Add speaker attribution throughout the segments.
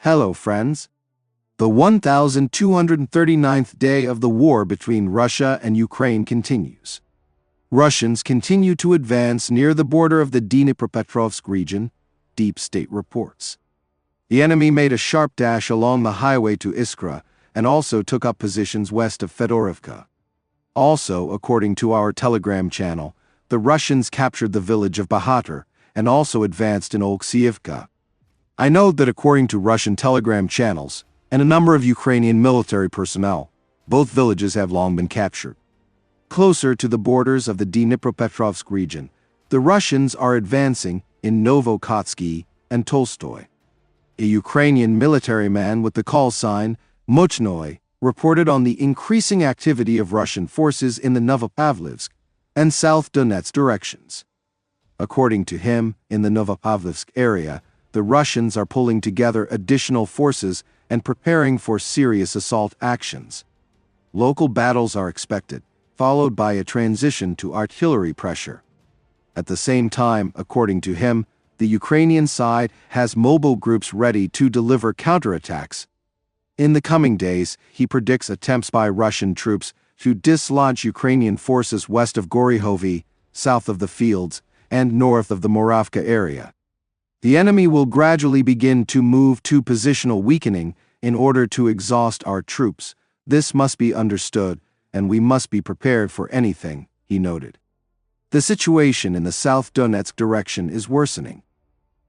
Speaker 1: Hello, friends. The 1239th day of the war between Russia and Ukraine continues. Russians continue to advance near the border of the Dnipropetrovsk region, Deep State reports. The enemy made a sharp dash along the highway to Iskra and also took up positions west of Fedorovka. Also, according to our Telegram channel, the Russians captured the village of Bahatur and also advanced in Oleksiivka. I note that according to Russian Telegram channels and a number of Ukrainian military personnel, both villages have long been captured. Closer to the borders of the Dnipropetrovsk region, the Russians are advancing in Novoselka and Tolstoy. A Ukrainian military man with the call sign Mochnoi reported on the increasing activity of Russian forces in the Novopavlovsk and South Donetsk directions. According to him, in the Novopavlovsk area, the Russians are pulling together additional forces and preparing for serious assault actions. Local battles are expected, followed by a transition to artillery pressure. At the same time, according to him, the Ukrainian side has mobile groups ready to deliver counterattacks. In the coming days, he predicts attempts by Russian troops to dislodge Ukrainian forces west of Kurakhove, south of the fields, and north of the Moravka area. The enemy will gradually begin to move to positional weakening in order to exhaust our troops. This must be understood, and we must be prepared for anything, he noted. The situation in the South Donetsk direction is worsening.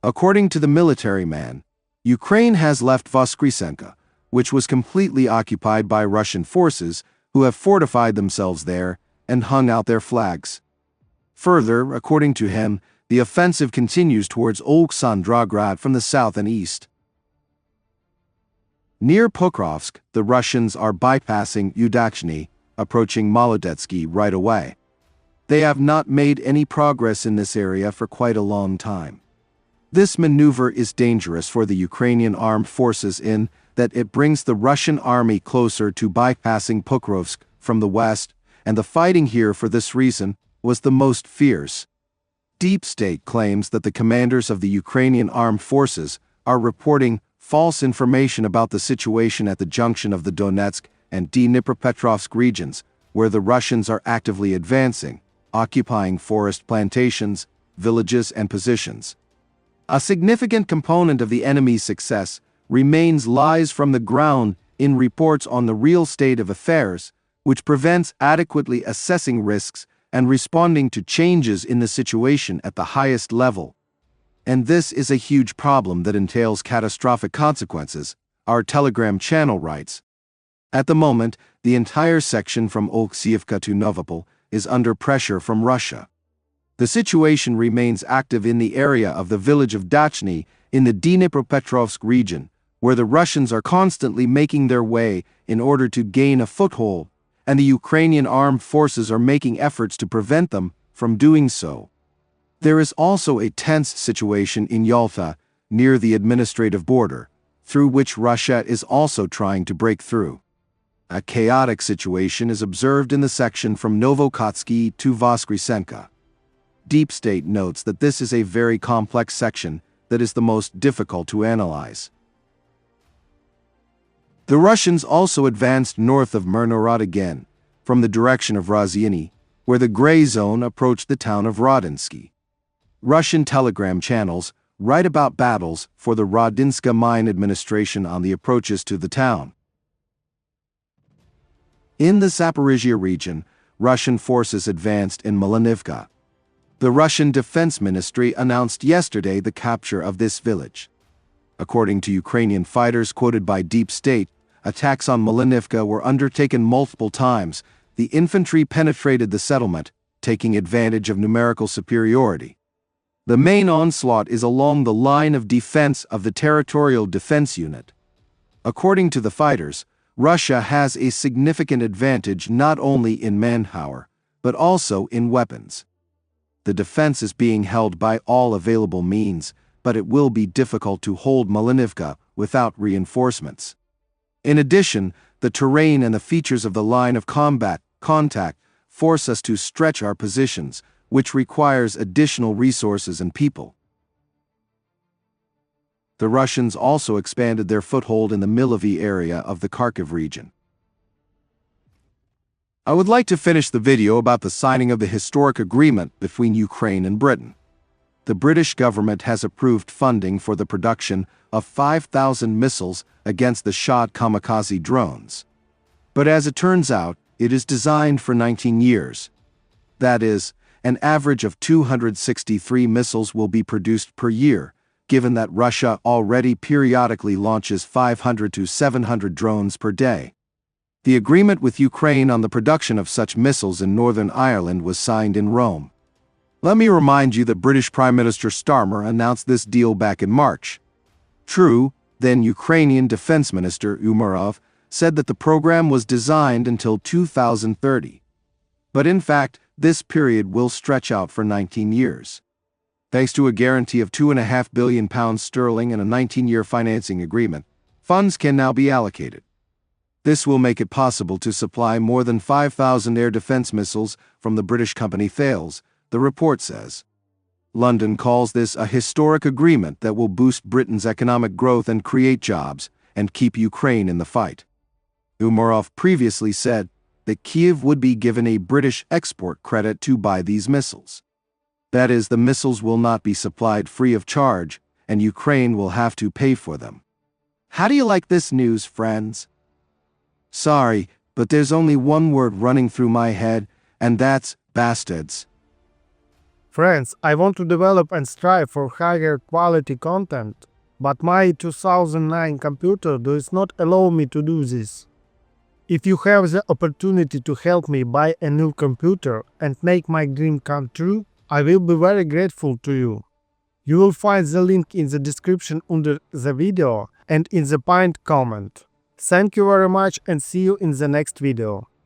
Speaker 1: According to the military man, Ukraine has left Voskresenka, which was completely occupied by Russian forces who have fortified themselves there and hung out their flags. Further, according to him, the offensive continues towards Oleksandrograd from the south and east. Near Pokrovsk, the Russians are bypassing Yevhenii, approaching Molodetsky right away. They have not made any progress in this area for quite a long time. This maneuver is dangerous for the Ukrainian armed forces in that it brings the Russian army closer to bypassing Pokrovsk from the west, and the fighting here for this reason was the most fierce. Deep State claims that the commanders of the Ukrainian armed forces are reporting false information about the situation at the junction of the Donetsk and Dnipropetrovsk regions, where the Russians are actively advancing, occupying forest plantations, villages, and positions. A significant component of the enemy's success remains lies from the ground in reports on the real state of affairs, which prevents adequately assessing risks and responding to changes in the situation at the highest level. And this is a huge problem that entails catastrophic consequences, our Telegram channel writes. At the moment, the entire section from Oleksiivka to Novopol is under pressure from Russia. The situation remains active in the area of the village of Yevhenii in the Dnipropetrovsk region, where the Russians are constantly making their way in order to gain a foothold, and the Ukrainian armed forces are making efforts to prevent them from doing so. There is also a tense situation in Yalta, near the administrative border, through which Russia is also trying to break through. A chaotic situation is observed in the section from Novoselka to Voskresenka. Deep State notes that this is a very complex section that is the most difficult to analyze. The Russians also advanced north of Myrnorod again, from the direction of Yevhenii, where the gray zone approached the town of Rodinsky. Russian Telegram channels write about battles for the Rodinska mine administration on the approaches to the town. In the Zaporizhzhia region, Russian forces advanced in Malinivka. The Russian Defense Ministry announced yesterday the capture of this village. According to Ukrainian fighters quoted by Deep State, attacks on Malinivka were undertaken multiple times. The infantry penetrated the settlement, taking advantage of numerical superiority. The main onslaught is along the line of defense of the Territorial Defense Unit. According to the fighters, Russia has a significant advantage not only in manpower, but also in weapons. The defense is being held by all available means, but it will be difficult to hold Malinivka without reinforcements. In addition, the terrain and the features of the line of contact force us to stretch our positions, which requires additional resources and people. the Russians also expanded their foothold in the Milovy area of the Kharkiv region. I would like to finish the video about the signing of the historic agreement between Ukraine and Britain. The British government has approved funding for the production of 5,000 missiles against the Shahd kamikaze drones. But as it turns out, it is designed for 19 years. That is, an average of 263 missiles will be produced per year, given that Russia already periodically launches 500 to 700 drones per day. The agreement with Ukraine on the production of such missiles in Northern Ireland was signed in Rome. Let me remind you that British Prime Minister Starmer announced this deal back in March. True, then Ukrainian Defense Minister Umerov said that the program was designed until 2030. But in fact, this period will stretch out for 19 years. Thanks to a guarantee of £2.5 billion sterling and a 19-year financing agreement, funds can now be allocated. This will make it possible to supply more than 5,000 air defense missiles from the British company Thales, the report says. London calls this a historic agreement that will boost Britain's economic growth and create jobs, and keep Ukraine in the fight. Umerov previously said that Kyiv would be given a British export credit to buy these missiles. That is, the missiles will not be supplied free of charge, and Ukraine will have to pay for them. How do you like this news, friends? Sorry, but there's only one word running through my head, and that's bastards.
Speaker 2: Friends, I want to develop and strive for higher quality content, but my 2009 computer does not allow me to do this. If you have the opportunity to help me buy a new computer and make my dream come true, I will be very grateful to you. You will find the link in the description under the video and in the pinned comment. Thank you very much and see you in the next video.